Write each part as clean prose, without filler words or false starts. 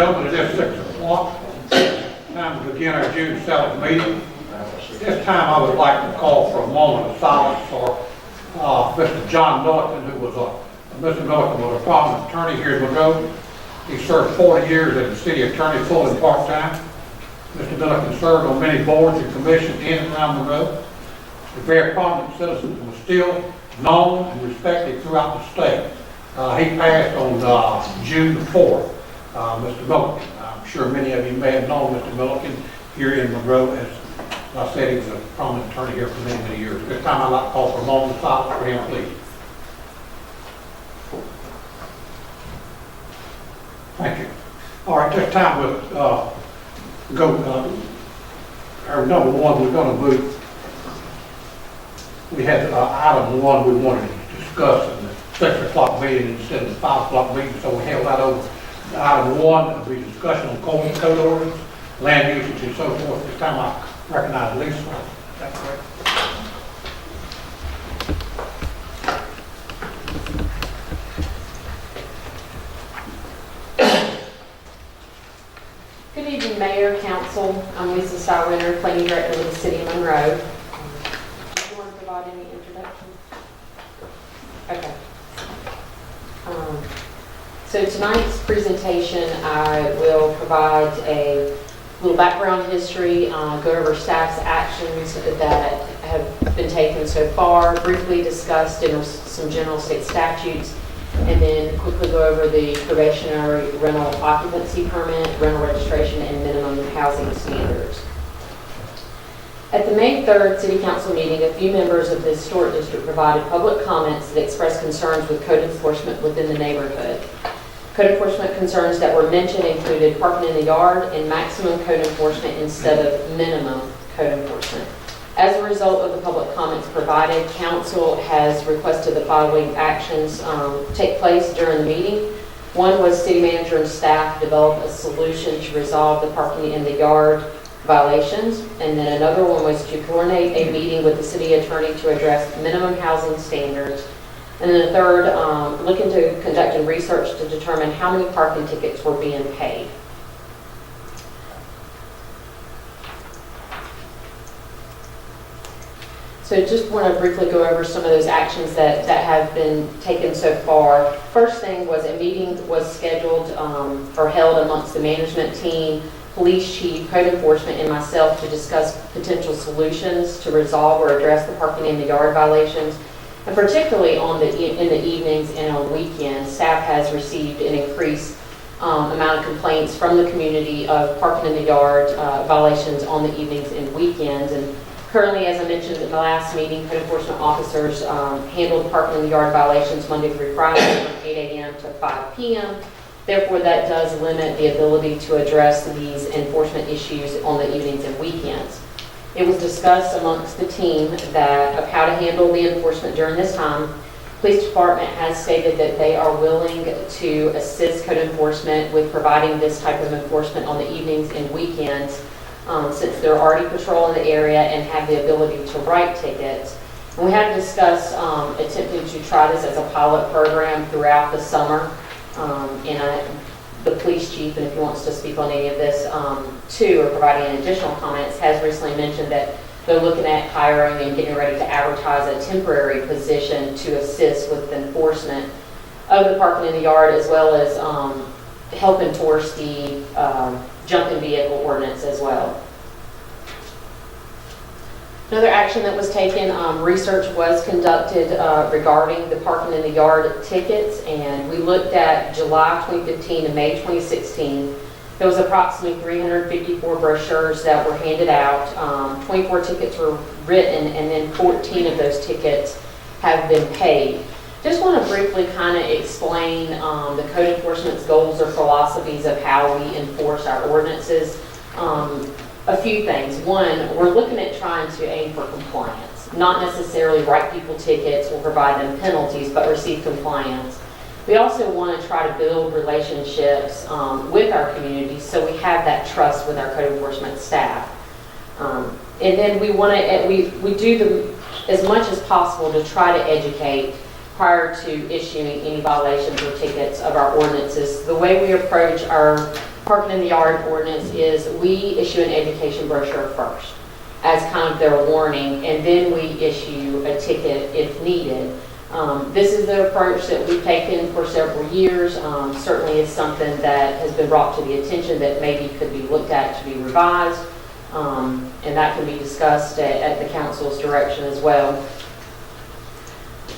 gentlemen, it is 6 o'clock. Time to begin our June 7th meeting. This time I would like to call for a moment of silence for Mr. John Milliken, who was Mr. Milliken was a prominent attorney here in Monroe. He served 40 years as the city attorney, full and part-time. Mr. Milliken served on many boards and commissions in and around Monroe. A very prominent citizen and was still known and respected throughout the state. He passed on June the 4th. Mr. Milliken, I'm sure many of you may have known Mr. Milliken here in Monroe. As I said, he was a prominent attorney here for many, many years. This time I'd like to call for a moment of silence for him, please. Thank you. All right, this time we'll go, our number one, we're going to move. We had item one we wanted to discuss in the 6 o'clock meeting instead of the 5 o'clock meeting, so we held that over. Item one will be discussion on code ordinance, land usage, and so forth. This time I recognize Lisa. Is that correct? Good evening, Mayor, Council. I'm Lisa Stywinner, Planning Director with the City of Monroe. Do you want to provide any introduction? Okay. So tonight's presentation, I will provide a little background history, go over staff's actions that have been taken so far, briefly discussed in some general state statutes, and then quickly go over the probationary rental occupancy permit, rental registration, and minimum housing standards. At the May 3rd City Council meeting, a few members of the Historic District provided public comments that expressed concerns with code enforcement within the neighborhood. Code enforcement concerns that were mentioned included parking in the yard and maximum code enforcement instead of minimum code enforcement. As a result of the public comments provided, Council has requested the following actions take place during the meeting. One was City Manager and staff develop a solution to resolve the parking in the yard violations, and then another one was to coordinate a meeting with the City Attorney to address minimum housing standards. And then the third, look into conducting research to determine how many parking tickets were being paid. So just want to briefly go over some of those actions that have been taken so far. First thing was a meeting was scheduled or held amongst the management team, police chief, code enforcement, and myself to discuss potential solutions to resolve or address the parking in the yard violations. And particularly in the evenings and on weekends, staff has received an increased amount of complaints from the community of parking in the yard violations on the evenings and weekends. And currently, as I mentioned in the last meeting, code enforcement officers handle parking in the yard violations Monday through Friday from 8 a.m. to 5 p.m. Therefore, that does limit the ability to address these enforcement issues on the evenings and weekends. It was discussed amongst the team of how to handle the enforcement during this time. Police department has stated that they are willing to assist code enforcement with providing this type of enforcement on the evenings and weekends since they're already patrolling the area and have the ability to write tickets. And we have discussed attempting to try this as a pilot program throughout the summer. The police chief, and if he wants to speak on any of this too, or providing any additional comments, has recently mentioned that they're looking at hiring and getting ready to advertise a temporary position to assist with enforcement of the parking in the yard, as well as help enforce the jumping vehicle ordinance as well. Another action that was taken, research was conducted regarding the parking in the yard tickets, and we looked at July 2015 and May 2016. There was approximately 354 brochures that were handed out. 24 tickets were written, and then 14 of those tickets have been paid. Just want to briefly kind of explain the code enforcement's goals or philosophies of how we enforce our ordinances. A few things. One, we're looking at trying to aim for compliance, not necessarily write people tickets or provide them penalties, but receive compliance. We also want to try to build relationships with our community so we have that trust with our code enforcement staff. And then we want to, we do as much as possible to try to educate prior to issuing any violations or tickets of our ordinances. The way we approach our parking in the yard ordinance is we issue an education brochure first as kind of their warning, and then we issue a ticket if needed. This is the approach that we've taken for several years. Certainly is something that has been brought to the attention that maybe could be looked at to be revised, and that can be discussed at the council's direction as well.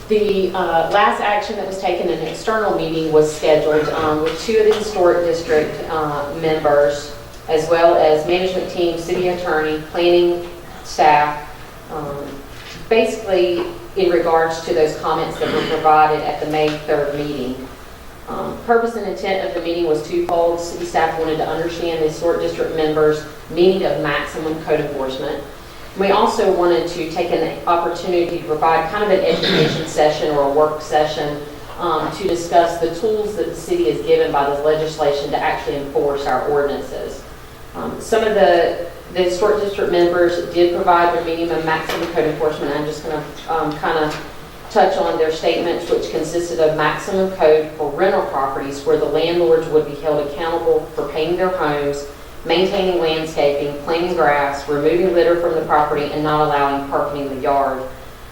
The last action that was taken in an external meeting was scheduled with 2 of the historic district members, as well as management team, city attorney, planning staff, basically in regards to those comments that were provided at the May 3rd meeting. Purpose and intent of the meeting was twofold. City staff wanted to understand the historic district members' meaning of maximum code enforcement. We also wanted to take an opportunity to provide kind of an education session or a work session to discuss the tools that the city is given by this legislation to actually enforce our ordinances. Some of the historic district members did provide their minimum and maximum code enforcement. I'm just going to kind of touch on their statements, which consisted of maximum code for rental properties where the landlords would be held accountable for paying their homes, maintaining landscaping, planting grass, removing litter from the property, and not allowing parking in the yard.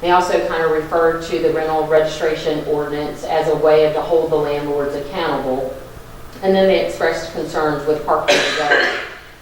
They also kind of referred to the rental registration ordinance as a way to hold the landlords accountable. And then they expressed concerns with parking in the yard.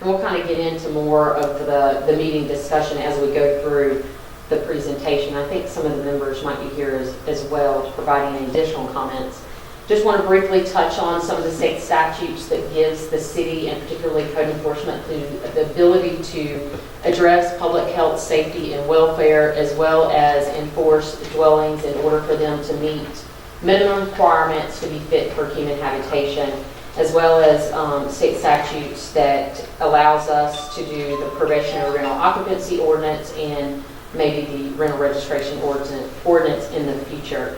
And we'll kind of get into more of the meeting discussion as we go through the presentation. I think some of the members might be here as well, providing any additional comments. Just want to briefly touch on some of the state statutes that gives the city, and particularly code enforcement, the ability to address public health, safety, and welfare, as well as enforce dwellings in order for them to meet minimum requirements to be fit for human habitation, as well as state statutes that allows us to do the probationary rental occupancy ordinance and maybe the rental registration ordinance in the future.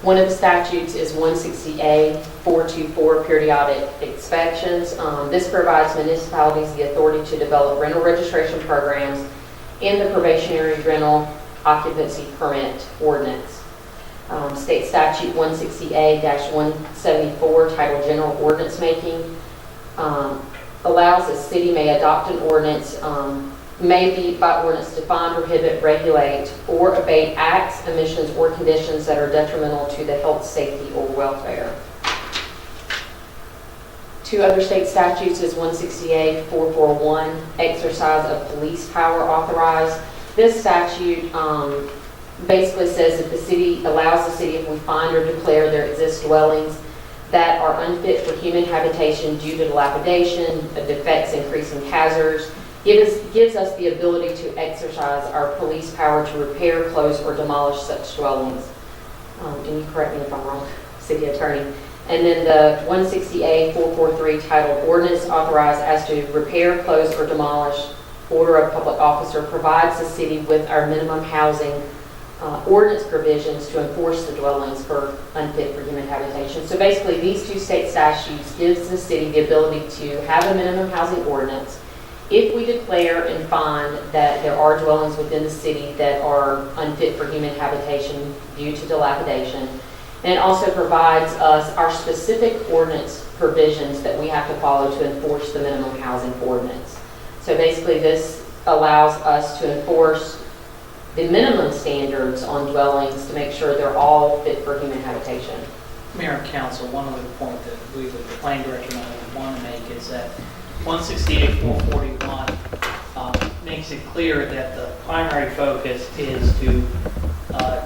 One of the statutes is 160A 424 periodic inspections. This provides municipalities the authority to develop rental registration programs in the probationary rental occupancy permit ordinance. State statute 160A-174 titled General Ordinance Making allows the city may adopt an ordinance, may be by ordinance define, prohibit, regulate, or abate acts, emissions, or conditions that are detrimental to the health, safety, or welfare. 2 other state statutes is 160A-441, exercise of police power authorized. This statute basically says that the city allows the city, if we find or declare there exist dwellings that are unfit for human habitation due to dilapidation, defects, increasing hazards, gives us the ability to exercise our police power to repair, close, or demolish such dwellings. And you correct me if I'm wrong, city attorney. And then the 160A-443 titled Ordinance Authorized as to repair, close, or demolish, order of public officer provides the city with our minimum housing ordinance provisions to enforce the dwellings for unfit for human habitation. So basically these 2 state statutes gives the city the ability to have a minimum housing ordinance if we declare and find that there are dwellings within the city that are unfit for human habitation due to dilapidation. And it also provides us our specific ordinance provisions that we have to follow to enforce the minimum housing ordinance. So basically this allows us to enforce the minimum standards on dwellings to make sure they're all fit for human habitation. Mayor and Council, one other point that we, the planning director, and I want to make is that 168-441 makes it clear that the primary focus is to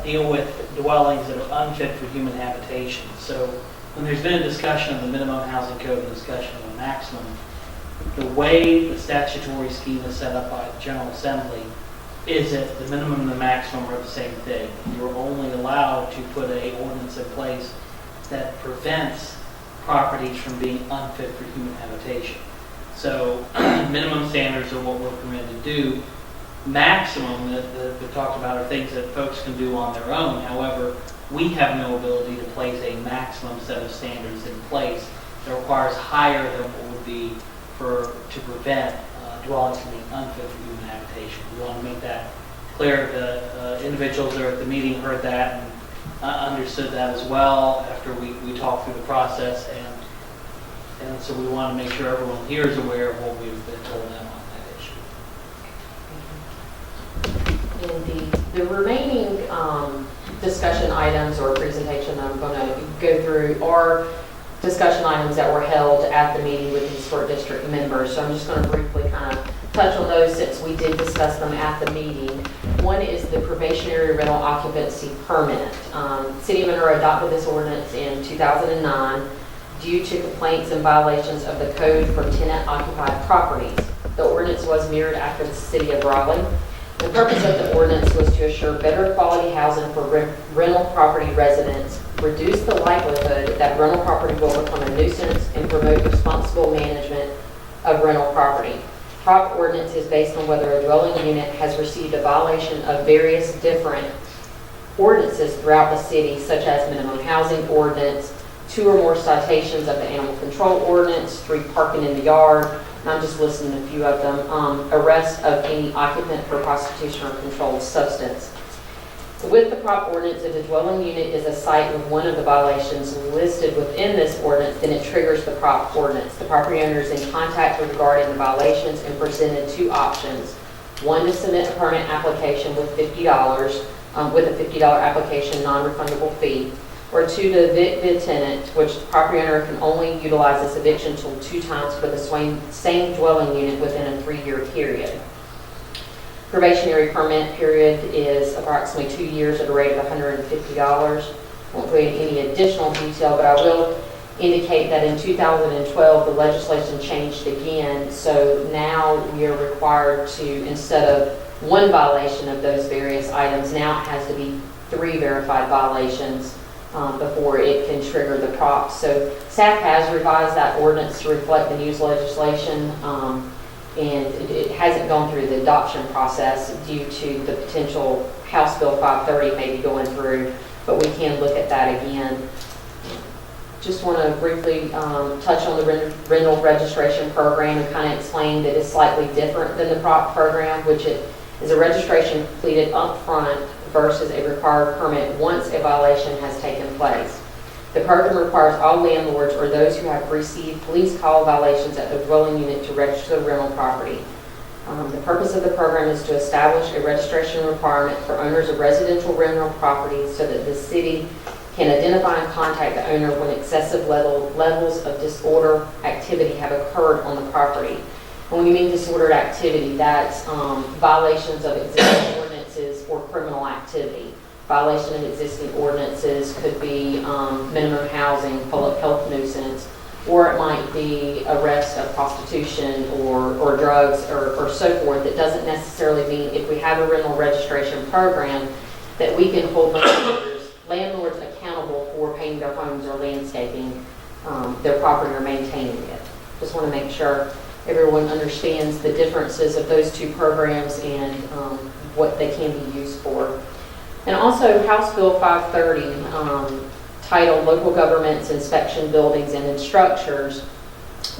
deal with dwellings that are unfit for human habitation. So when there's been a discussion of the minimum housing code and discussion of the maximum, the way the statutory scheme is set up by the General Assembly is that the minimum and the maximum are the same thing. You're only allowed to put an ordinance in place that prevents properties from being unfit for human habitation. So minimum standards are what we're permitted to do. Maximum that we talked about are things that folks can do on their own. However, we have no ability to place a maximum set of standards in place that requires higher than what would be to prevent dwellings from being unfit for human habitation. We want to make that clear. The individuals that are at the meeting heard that and understood that as well after we talked through the process. And And so we want to make sure everyone here is aware of what we've been told them on that issue. And the remaining discussion items or presentation I'm going to go through are discussion items that were held at the meeting with the Historic District members. So I'm just going to briefly kind of touch on those since we did discuss them at the meeting. One is the probationary rental occupancy permit. City of Monroe adopted this ordinance in 2009 due to complaints and violations of the code from tenant-occupied properties. The ordinance was mirrored after the City of Raleigh. The purpose of the ordinance was to assure better quality housing for rental property residents, reduce the likelihood that rental property will become a nuisance, and promote responsible management of rental property. Prop ordinance is based on whether a dwelling unit has received a violation of various different ordinances throughout the city, such as minimum housing ordinance, 2 or more citations of the animal control ordinance, 3 parking in the yard, and I'm just listing a few of them, arrest of any occupant for prostitution or controlled substance. With the prop ordinance, if a dwelling unit is a site with one of the violations listed within this ordinance, then it triggers the prop ordinance. The property owner is in contact regarding the violations and presented 2 options. One, to submit a permit application with $50, with a $50 application non-refundable fee, or 2, to evict the tenant, which the property owner can only utilize this eviction tool 2 times for the same dwelling unit within a 3-year period. Probationary permit period is approximately 2 years at a rate of $150. Won't go into any additional detail, but I will indicate that in 2012 the legislation changed again, so now we are required to, instead of 1 violation of those various items, now it has to be 3 verified violations before it can trigger the prop. So staff has revised that ordinance to reflect the new legislation. And it hasn't gone through the adoption process due to the potential House Bill 530 maybe going through, but we can look at that again. Just want to briefly touch on the rental registration program and kind of explain that it's slightly different than the prop program, which is a registration completed up front versus a required permit once a violation has taken place. The program requires all landlords or those who have received police call violations at the dwelling unit to register the rental property. The purpose of the program is to establish a registration requirement for owners of residential rental properties so that the city can identify and contact the owner when excessive levels of disorder activity have occurred on the property. And when you mean disordered activity, that's violations of existing ordinances or criminal activity. Violation of existing ordinances could be minimum housing, public health nuisance, or it might be arrest of prostitution or drugs or so forth. It doesn't necessarily mean if we have a rental registration program that we can hold landlords accountable for painting their homes or landscaping their property or maintaining it. Just want to make sure everyone understands the differences of those 2 programs and what they can be used for. And also House Bill 530, titled Local Governments, Inspection Buildings and Structures,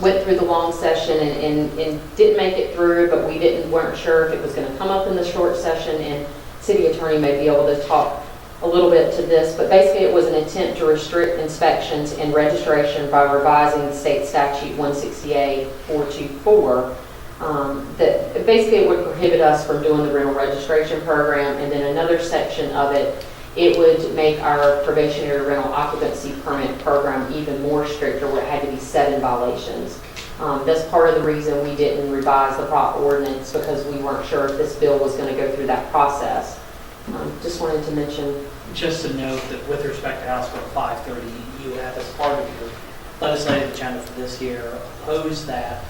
went through the long session and didn't make it through, but we weren't sure if it was going to come up in the short session, and City Attorney may be able to talk a little bit to this, but basically it was an attempt to restrict inspections and registration by revising the state statute 168-424. That basically it would prohibit us from doing the rental registration program, and then another section of it, it would make our probationary rental occupancy permit program even more stricter, where it had to be 7 violations. That's part of the reason we didn't revise the prop ordinance, because we weren't sure if this bill was going to go through that process. Just wanted to mention. Just to note that with respect to House Bill 530, you have as part of your legislative agenda for this year opposed that.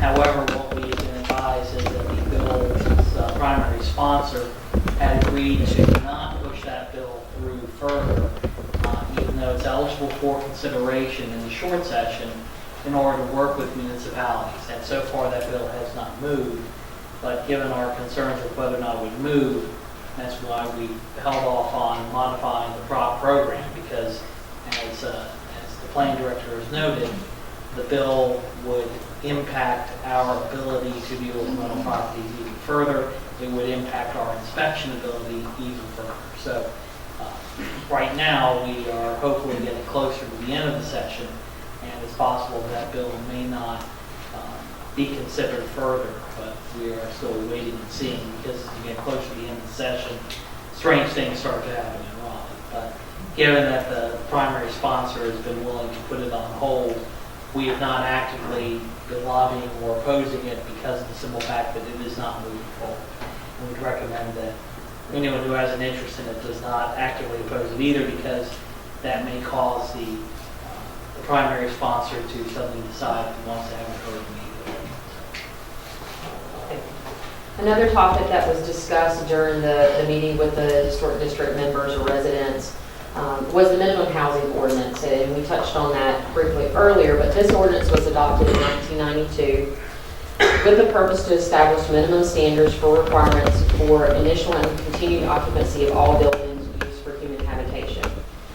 However, what we have been advised is that the bill's primary sponsor had agreed to not push that bill through further, even though it's eligible for consideration in the short session in order to work with municipalities. And so far that bill has not moved, but given our concerns with whether or not it would move, that's why we held off on modifying the prop program, because as the planning director has noted, the bill would impact our ability to deal with rental properties even further. It would impact our inspection ability even further. So right now we are hopefully getting closer to the end of the session, and it's possible that bill may not be considered further, but we are still waiting and seeing, because as you get closer to the end of the session, strange things start to happen in Raleigh. But given that the primary sponsor has been willing to put it on hold, we have not actively been lobbying or opposing it because of the simple fact that it is not moving forward. We would recommend that anyone who has an interest in it does not actively oppose it either, because that may cause the primary sponsor to suddenly decide if he wants to have a vote meeting. Another topic that was discussed during the meeting with the historic district members or residents was the minimum housing ordinance, and we touched on that briefly earlier, but this ordinance was adopted in 1992 with the purpose to establish minimum standards for requirements for initial and continued occupancy of all buildings used for human habitation.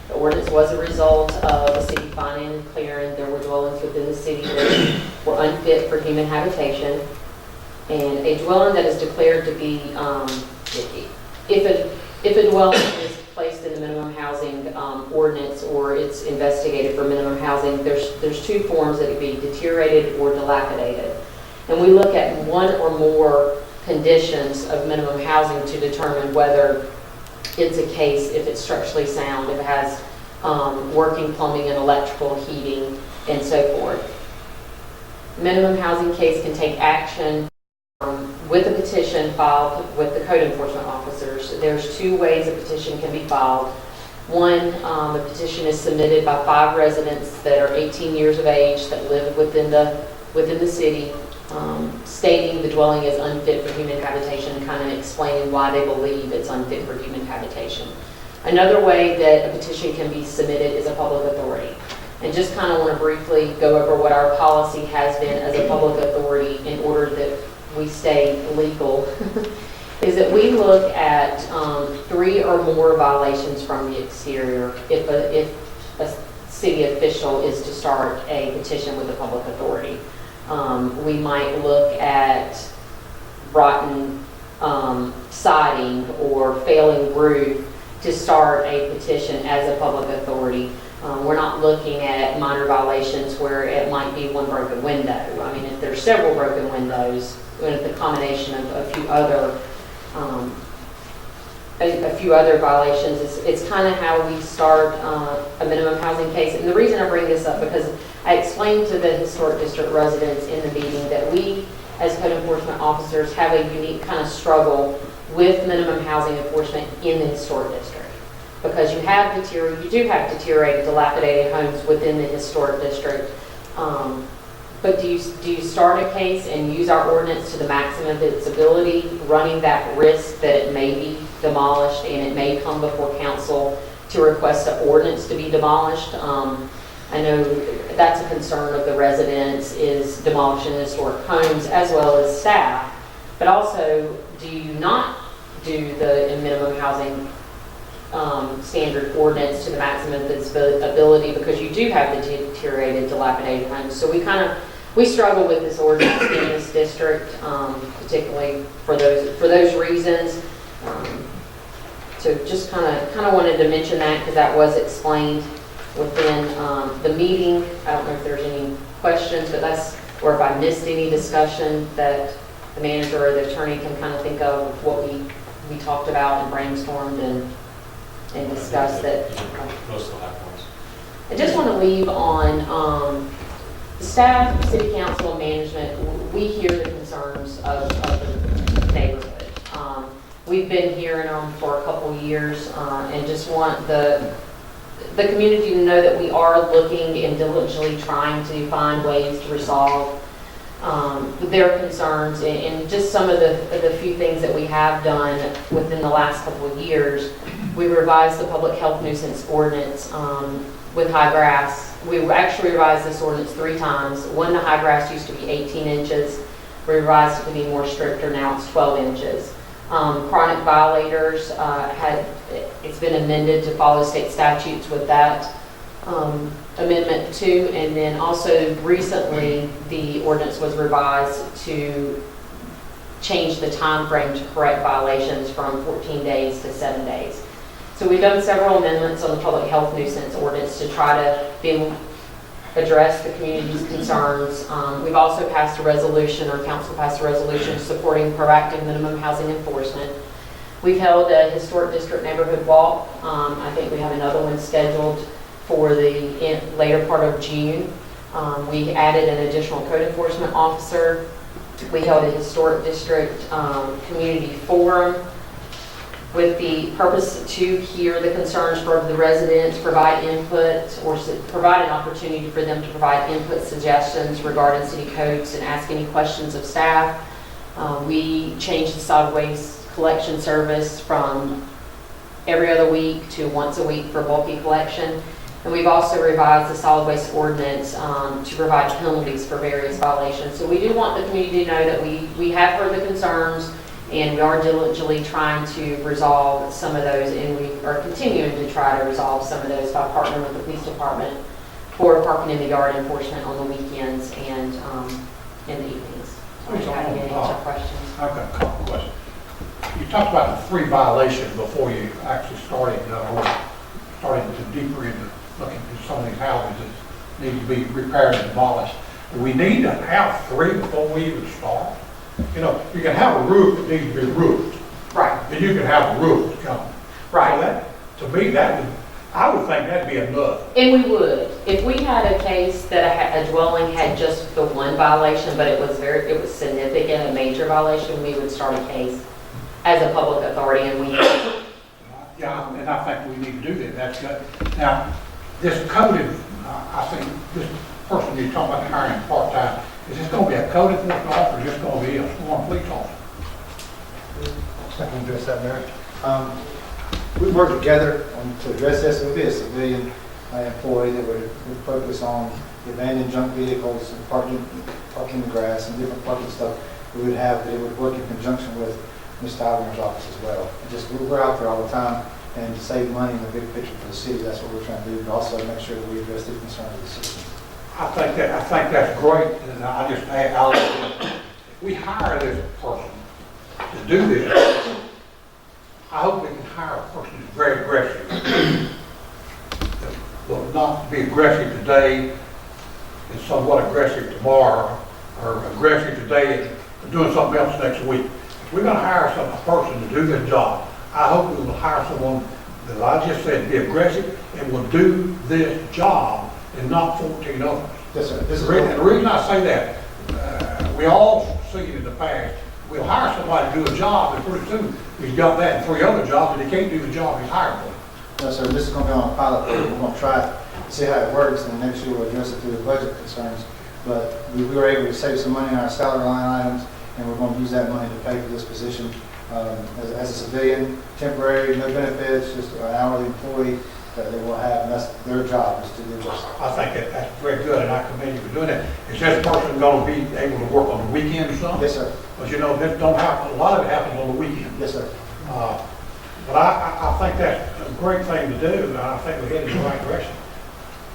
The ordinance was a result of the city finding and clearing there were dwellings within the city that were unfit for human habitation. And a dwelling that is declared to be, if a dwelling is placed in the minimum housing ordinance or it's investigated for minimum housing, there's two forms that could be deteriorated or dilapidated. And we look at one or more conditions of minimum housing to determine whether it's a case, if it's structurally sound, if it has working plumbing and electrical heating, and so forth. Minimum housing case can take action with a petition filed with the code enforcement officers. There's two ways a petition can be filed. One, the petition is submitted by 5 residents that are 18 years of age that live within the city, stating the dwelling is unfit for human habitation, kind of explaining why they believe it's unfit for human habitation. Another way that a petition can be submitted is a public authority. And just kind of want to briefly go over what our policy has been as a public authority in order that we stay legal, is that we look at 3 or more violations from the exterior if a city official is to start a petition with a public authority. We might look at rotten siding or failing roof to start a petition as a public authority. We're not looking at minor violations where it might be one broken window. I mean, if there's several broken windows, with the combination of a few other violations, it's kind of how we start a minimum housing case. And the reason I bring this up, because I explained to the historic district residents in the meeting that we, as code enforcement officers, have a unique kind of struggle with minimum housing enforcement in the historic district. Because you do have deteriorated, dilapidated homes within the historic district. But do you start a case and use our ordinance to the maximum of its ability, running that risk that it may be demolished and it may come before council to request an ordinance to be demolished? I know that's a concern of the residents, is demolishing historic homes as well as staff. But also, do you not do the minimum housing standard ordinance to the maximum of its ability, because you do have the deteriorated, dilapidated homes? So we struggle with this ordinance in this district, particularly for those reasons. So just kind of wanted to mention that, because that was explained within the meeting. I don't know if there's any questions, but or if I missed any discussion that the manager or the attorney can kind of think of what we talked about and brainstormed and discussed. That Most of the high points. I just want to leave on staff, city council, and management. We hear the concerns of the neighborhood. We've been hearing them for a couple years, and just want the community to know that we are looking and diligently trying to find ways to resolve their concerns, and just some of the few things that we have done within the last couple of years. We revised the public health nuisance ordinance with high grass. We actually revised this ordinance 3 times. One, the high grass used to be 18 inches. We revised it to be more stricter. Now it's 12 inches. Chronic violators, it's been amended to follow state statutes with that amendment too. And then also recently, the ordinance was revised to change the time frame to correct violations from 14 days to 7 days. So we've done several amendments on the public health nuisance ordinance to try to be address the community's concerns. We've also passed a resolution, or council passed a resolution supporting proactive minimum housing enforcement. We've held a historic district neighborhood walk. I think we have another one scheduled for the later part of June. We added an additional code enforcement officer. We held a historic district community forum with the purpose to hear the concerns from the residents, provide input, or provide an opportunity for them to provide input suggestions regarding city codes and ask any questions of staff. We changed the solid waste collection service from every other week to once a week for bulky collection. And we've also revised the solid waste ordinance to provide penalties for various violations. So we do want the community to know that we have heard the concerns, and we are diligently trying to resolve some of those, and we are continuing to try to resolve some of those by partnering with the police department for parking in the yard enforcement on the weekends and in the evenings. So I'm happy to answer questions. I've got a couple of questions. You talked about the 3 violations before you actually started to deeper into looking at some of these houses that need to be repaired and demolished. Do we need to have 3 before we even start? You know, you can have a roof that needs to be roofed. Right. And you can have a roof that's coming. Right. So to me, I would think that'd be enough. And we would. If we had a case that a dwelling had just the 1 violation, but it was significant, a major violation, we would start a case as a public authority, and we. Yeah, and I think we need to do that. That's good. Now, this coded, I think this person you're talking about hiring part-time, is this going to be a code enforcement officer, or is this going to be a sworn police officer? I can address that, Mayor. We work together to address this. It would be a civilian employee that would focus on the abandoned junk vehicles and parking in the grass and different parking stuff we would have, that it would work in conjunction with Ms. Steiner's office as well. We're out there all the time, and to save money in the big picture for the city, that's what we're trying to do, but also make sure that we address the concerns of the citizens. I think that's great, and I just if we hire this person to do this, I hope we can hire a person who's very aggressive. That will not be aggressive today and somewhat aggressive tomorrow, or aggressive today and doing something else next week. If we're going to hire a person to do this job, I hope we will hire someone that I just said be aggressive and will do this job and not 14 others. Yes, sir. And the reason I say that, we all see it in the past. We'll hire somebody to do a job, and pretty soon he's got that and 3 other jobs, and he can't do the job he's hired for. No, sir. This is going to be on a pilot program. We're going to try it, see how it works, and then next year we'll address it through the budget concerns. But we were able to save some money on our salary line items, and we're going to use that money to pay for this position as a civilian, temporary, no benefits, just an hourly employee that they will have, and that's their job, is to do this. I think that's very good, and I commend you for doing that. Is this person going to be able to work on the weekend or something? Yes, sir. Because you know, this don't happen, a lot of it happens on the weekend. Yes, sir. But I think that's a great thing to do, and I think we're headed in the right direction.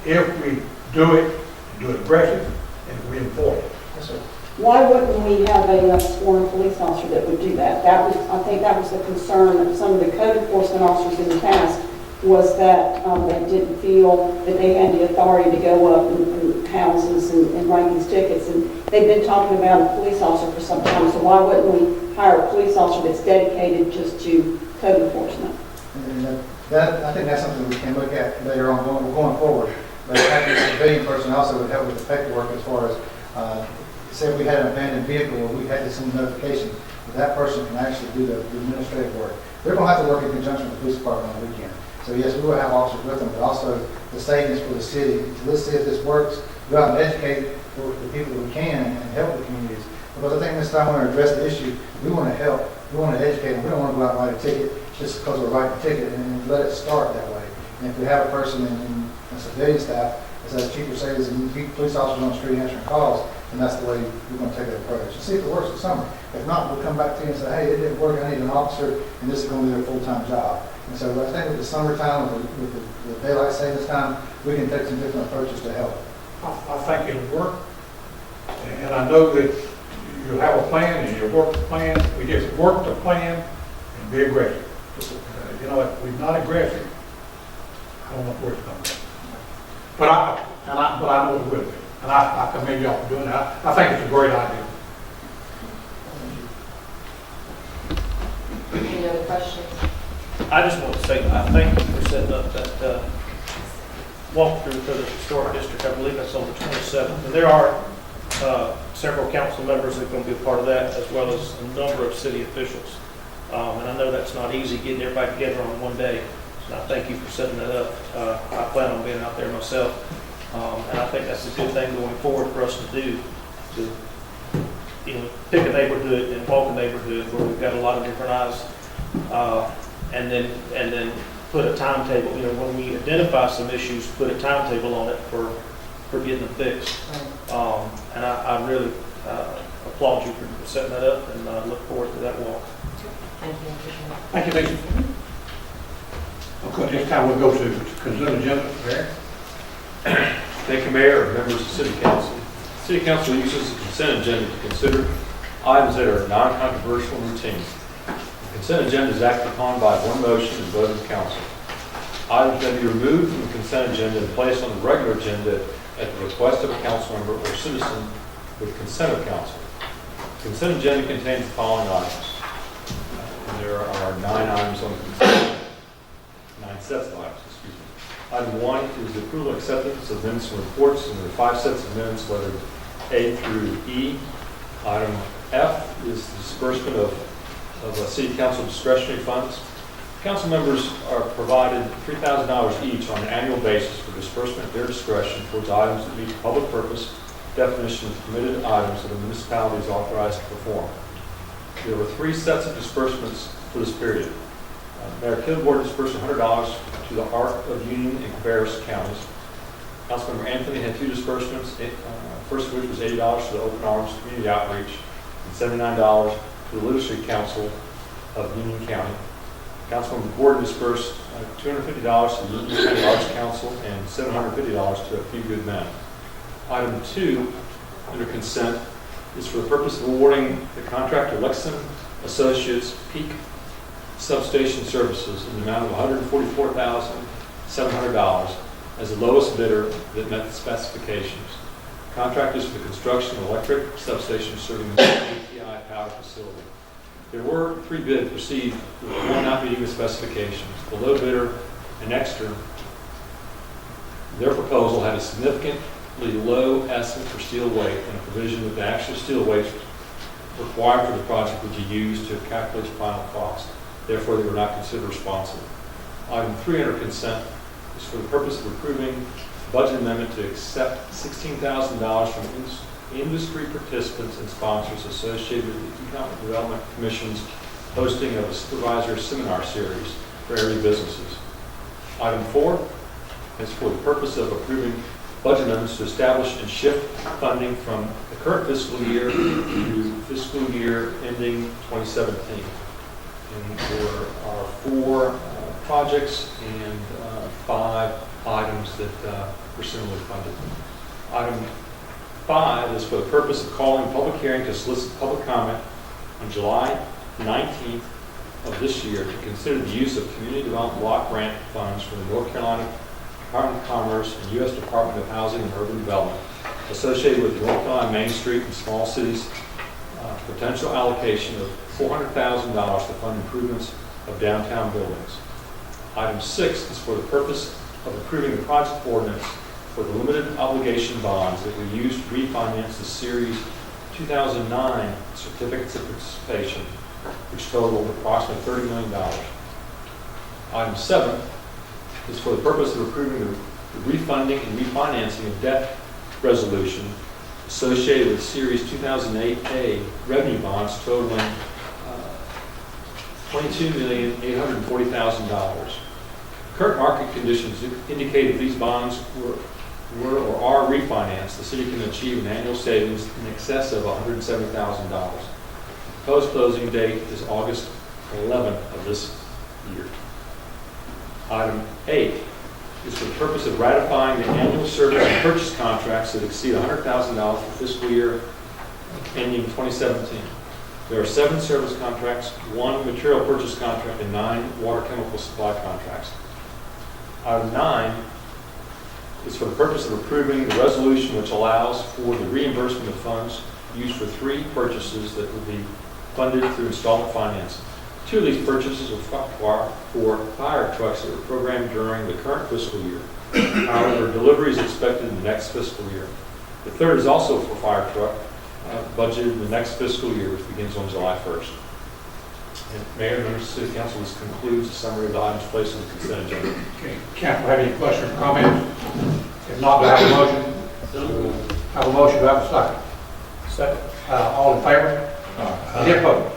If we do it aggressive, and we enforce it. Yes, sir. Why wouldn't we have a sworn police officer that would do that? I think that was the concern of some of the code enforcement officers in the past, was that they didn't feel that they had the authority to go up in houses and write these tickets. And they've been talking about a police officer for some time, so why wouldn't we hire a police officer that's dedicated just to code enforcement? And I think that's something we can look at later on going forward. But having a civilian person also would help with the paperwork as far as, say we had an abandoned vehicle where we had to send notification, that person can actually do the administrative work. They're going to have to work in conjunction with the police department on the weekend. So yes, we will have officers with them, but also the savings for the city. Let's see if this works. Go out and educate the people that we can and help the communities. Because I think this time when we address the issue, we want to help. We want to educate them. We don't want to go out and write a ticket just because we're writing a ticket and let it start that way. And if we have a person in civilian staff, as Chief says, and police officers on the street answering calls, and that's the way we're going to take that approach. And see if it works this summer. If not, we'll come back to you and say, hey, it didn't work, I need an officer, and this is going to be their full-time job. And so I think with the summertime, with the daylight savings time, we can take some different approaches to help. I think it'll work, and I know that you'll have a plan and you'll work the plan. We just work the plan and be aggressive. You know, if we're not aggressive, I don't know where it's coming from. But but I know it will be. And I commend y'all for doing that. I think it's a great idea. Any other questions? I just want to say, I thank you for setting up that walkthrough for the historic district. I believe that's on the 27th. And there are several council members that are going to be a part of that, as well as a number of city officials. And I know that's not easy getting everybody together on one day. So I thank you for setting that up. I plan on being out there myself. And I think that's a good thing going forward for us to do, to pick a neighborhood and walk a neighborhood where we've got a lot of different eyes. And then put a timetable, when we identify some issues, put a timetable on it for getting them fixed. And I really applaud you for setting that up, and look forward to that walk. Thank you. Thank you, Lisa. Okay, this time we'll go to consent agenda. Mayor? Thank you, Mayor, and members of the City Council. City Council uses the consent agenda to consider items that are non-controversial and routine. The consent agenda is acted upon by one motion and voted of council. Items may be removed from the consent agenda and placed on the regular agenda at the request of a council member or citizen with consent of council. The consent agenda contains the following items. And there are 9 items on the consent agenda. 9 sets of items, excuse me. Item 1 is the approval and acceptance of minutes and reports, and there are 5 sets of minutes, lettered A through E. Item F is the disbursement of City Council discretionary funds. Council members are provided $3,000 each on an annual basis for disbursement at their discretion towards items that meet the public purpose definition of permitted items that the municipality is authorized to perform. There were 3 sets of disbursements for this period. Mayor Kilgore disbursed $100 to the Arc of Union and Cabarrus counties. Councilmember Anthony had 2 disbursements, first of which was $80 to the Open Arms Community Outreach and $79 to the Literacy Council of Union County. Councilmember Gordon disbursed $250 to the Union County Arts Council and $750 to A Few Good Men. Item 2 under consent is for the purpose of awarding the contractor Lexington Associates Peak Substation Services in the amount of $144,700 as the lowest bidder that met the specifications. Contract is for the construction of electric substation serving the ATI power facility. There were 3 bids received, with 1 not meeting the specifications. The low bidder and Extra, their proposal had a significantly low estimate for steel weight and a provision that the actual steel weight required for the project would be used to calculate the final cost. Therefore, they were not considered responsible. Item 3 under consent is for the purpose of approving a budget amendment to accept $16,000 from industry participants and sponsors associated with the Economic Development Commission's hosting of a supervisor seminar series for area businesses. Item 4 is for the purpose of approving budget amendments to establish and shift funding from the current fiscal year to fiscal year ending 2017. And there are 4 projects and 5 items that were similarly funded. Item 5 is for the purpose of calling a public hearing to solicit public comment on July 19th of this year to consider the use of community development block grant funds from the North Carolina Department of Commerce and U.S. Department of Housing and Urban Development associated with the North Carolina Main Street and Small Cities potential allocation of $400,000 to fund improvements of downtown buildings. Item 6 is for the purpose of approving the project ordinance for the limited obligation bonds that were used to refinance the Series 2009 certificates of participation, which totaled approximately $30 million. Item 7 is for the purpose of approving the refunding and refinancing of debt resolution associated with Series 2008A revenue bonds totaling $22,840,000. Current market conditions indicate if these bonds were or are refinanced, the city can achieve an annual savings in excess of $170,000. Proposed closing date is August 11th of this year. Item 8 is for the purpose of ratifying the annual service and purchase contracts that exceed $100,000 for fiscal year ending 2017. There are 7 service contracts, 1 material purchase contract, and 9 water chemical supply contracts. Item 9 is for the purpose of approving the resolution which allows for the reimbursement of funds used for 3 purchases that will be funded through installment financing. 2 of these purchases are for fire trucks that were programmed during the current fiscal year. However, delivery is expected in the next fiscal year. The third is also for fire truck, budgeted in the next fiscal year, which begins on July 1st. And Mayor, members of the City Council, this concludes the summary of the items placed on the consent agenda. Okay, council have any questions or comments? If not, do I have a motion? Have a motion, do I have a second? Second. All in favor? Any opposed?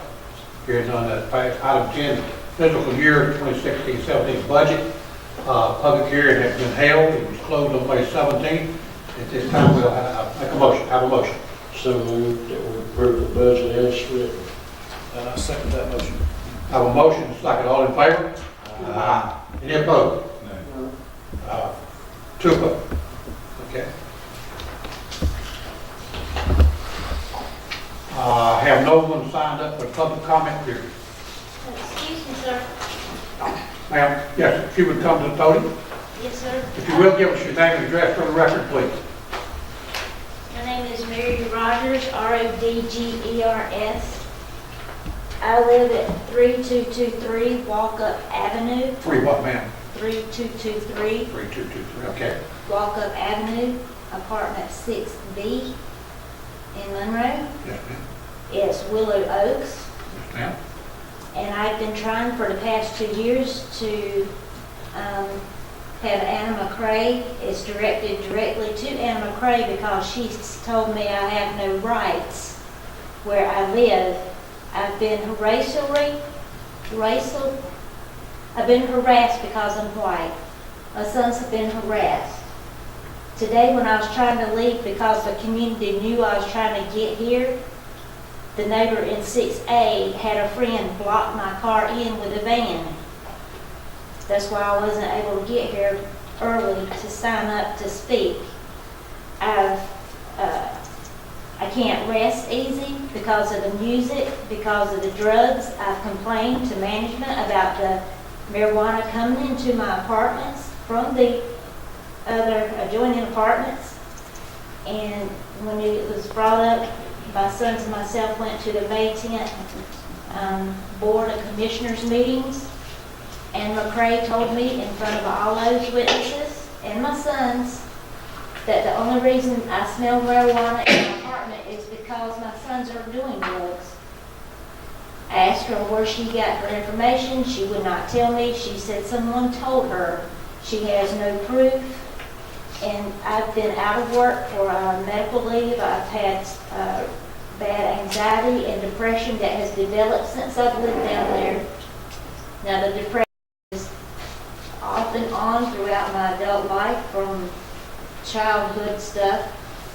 Hearing none, that passed. Item 10, fiscal year 2016-17 budget. Public hearing has been held. It was closed on May 17th. At this time, we'll make a motion. Have a motion. So moved that we approve the budget as written. And I second that motion. Have a motion, second. All in favor? Any opposed? No. 2 opposed. Okay. Have no one signed up for public comment period. Excuse me, sir. Ma'am, yes, if you would come to the podium. Yes, sir. If you will, give us your name and address for the record, please. My name is Mary Rogers, Rodgers. I live at 3223 Walkup Avenue, 3 what, ma'am? 3223 3223, okay. Walkup Avenue, apartment 6B in Monroe. Yes, ma'am. It's Willow Oaks. Yes, ma'am. And I've been trying for the past 2 years to have Anna McCrae. It's directed directly to Anna McCrae because she's told me I have no rights where I live. I've been harassed because I'm white. My sons have been harassed. Today when I was trying to leave because the community knew I was trying to get here, the neighbor in 6A had a friend block my car in with a van. That's why I wasn't able to get here early to sign up to speak. I can't rest easy because of the music, because of the drugs. I've complained to management about the marijuana coming into my apartments from the other adjoining apartments. And when it was brought up, my sons and myself went to the May 10th Board of Commissioners meetings, and McCrae told me in front of all those witnesses and my sons that the only reason I smell marijuana in my apartment is because my sons are doing drugs. I asked her where she got her information. She would not tell me. She said someone told her. She has no proof. And I've been out of work for medical leave. I've had bad anxiety and depression that has developed since I've lived down there. Now the depression is off and on throughout my adult life from childhood stuff,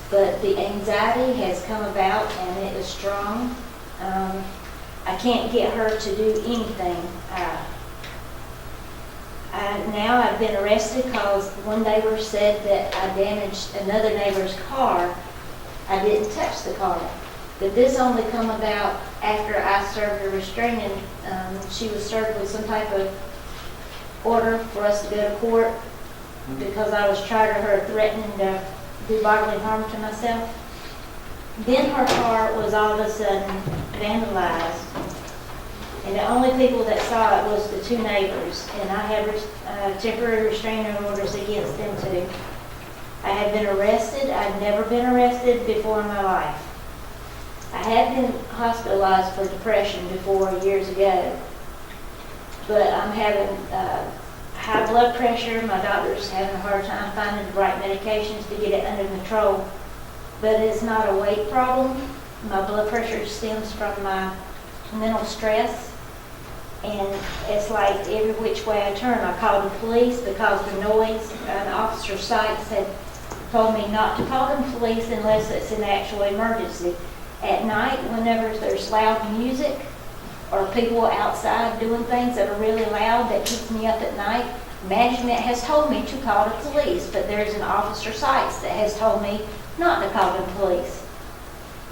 but the anxiety has come about and it is strong. I can't get her to do anything. Now I've been arrested because one neighbor said that I damaged another neighbor's car. I didn't touch the car. But this only come about after I served a restraining. She was served with some type of order for us to go to court because I was charged with her threatening to do bodily harm to myself. Then her car was all of a sudden vandalized. And the only people that saw it was the 2 neighbors, and I have temporary restraining orders against them too. I have been arrested. I've never been arrested before in my life. I had been hospitalized for depression before years ago, but I'm having high blood pressure. My doctor's having a hard time finding the right medications to get it under control, but it's not a weight problem. My blood pressure stems from my mental stress. And it's like every which way I turn. I called the police because the noise, Officer Sykes had told me not to call the police unless it's an actual emergency. At night, whenever there's loud music or people outside doing things that are really loud that keeps me up at night, management has told me to call the police, but there's an Officer Sykes that has told me not to call the police.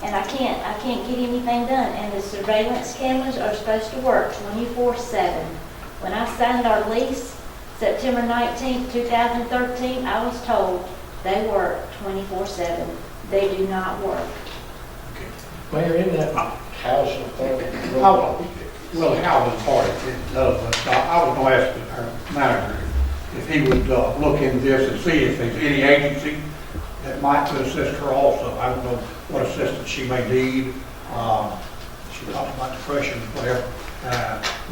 And I can't get anything done. And the surveillance cameras are supposed to work 24/7. When I signed our lease, September 19th, 2013, I was told they work 24/7. They do not work. Mayor, in that housing authority. Well, the housing part, it does, but I was gonna ask our manager if he would look into this and see if there's any agency that might could assist her also. I don't know what assistance she may need. She talked about depression, whatever.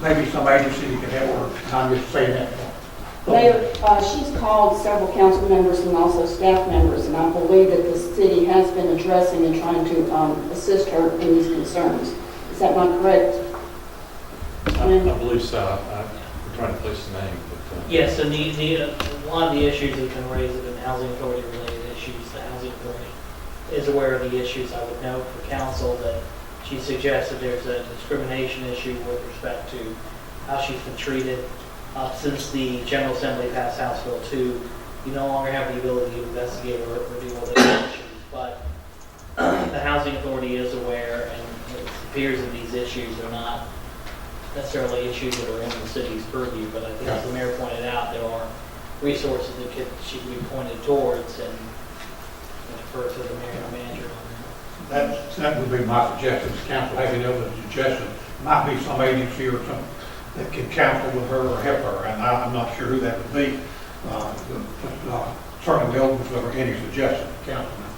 Maybe some agency that can help her, and I'm just saying that. Mayor, she's called several council members and also staff members, and I believe that the city has been addressing and trying to assist her in these concerns. Is that not correct? I believe so. I'm trying to place the name, but. Yes, and one of the issues that have been raised have been housing authority related issues. The housing authority is aware of the issues. I would note for council that she suggested there's a discrimination issue with respect to how she's been treated. Since the General Assembly passed House Bill 2, you no longer have the ability to investigate or review all those issues. But the housing authority is aware, and it appears that these issues are not necessarily issues that are in the city's purview. But I think, as the mayor pointed out, there are resources that she can be pointed towards, and defer to the mayor and manager. That would be my suggestion. If council have any other suggestions, might be some agency or something that can counsel with her or help her, and I'm not sure who that would be. Certainly be open for any suggestions, councilman.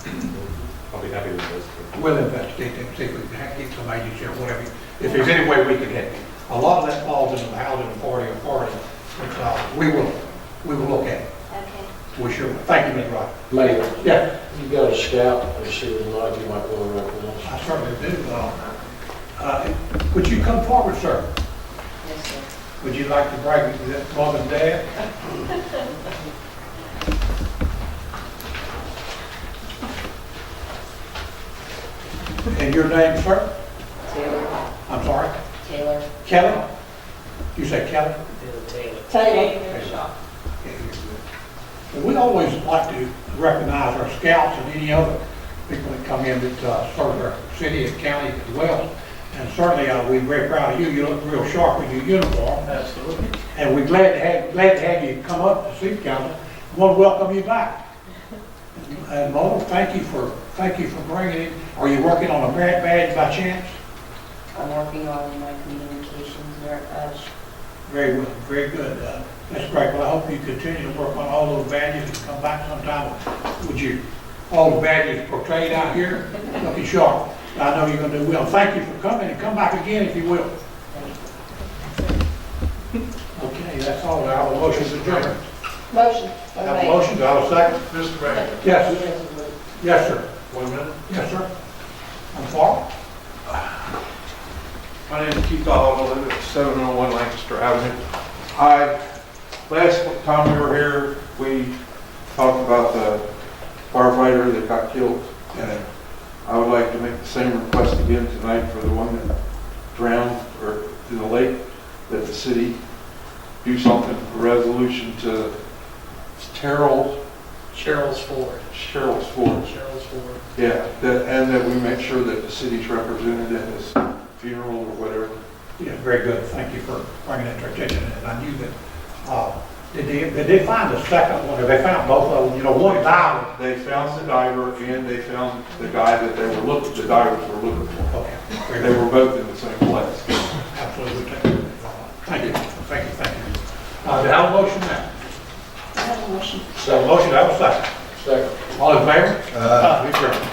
I'll be happy to investigate. We'll investigate that, see if we can get some agency or whatever, if there's any way we can help you. A lot of that falls into the housing authority, but we will look at it. Okay. We sure will. Thank you, Ms. Wright. Mayor, Yeah, you got a scout, I see it like you might want to represent. I certainly do. Would you come forward, sir? Yes, sir. Would you like to brag with your mom and dad? And your name, sir? Taylor. I'm sorry? Taylor. Kelly? You say Kelly? Taylor. Taylor. Well, we always like to recognize our scouts and any other people that come in that serve our city and county as well. And certainly, we're very proud of you. You look real sharp in your uniform. Absolutely. And we're glad to have you come up to City Council. We want to welcome you back. And Monroe, thank you for bringing it. Are you working on a merit badge by chance? I'm working on my communications merit badge. Very good, very good. That's great. Well, I hope you continue to work on all those badges and come back sometime. Would you, all the badges portrayed out here, looking sharp. I know you're going to do well. Thank you for coming, and come back again if you will. Okay, that's all. I have a motion to adjourn. Motion. I have a motion. Do I have a second? Mr. Mayor. Yes. Yes, sir. 1 minute. Yes, sir. I'm sorry. My name is Keith Oliver, I live at 701 Lancaster Avenue. Last time we were here, we talked about the firefighter that got killed. And I would like to make the same request again tonight for the one that drowned or in the lake, that the city do something, a resolution to Cheryl's Ford. Cheryl's Ford. Cheryl's Ford. Yeah, and that we make sure that the city's represented at his funeral or whatever. Yeah, very good. Thank you for bringing that to our attention. And I knew that, did they find the second one? Or they found both of them? You know, one died. They found the diver and they found the guy that the divers were looking for. Okay. Very They good. were both in the same place. Absolutely. Thank you. Thank you. Thank you. Do I have a motion now? I have a motion. So motion, I have a second. Second. All in favor? We adjourn.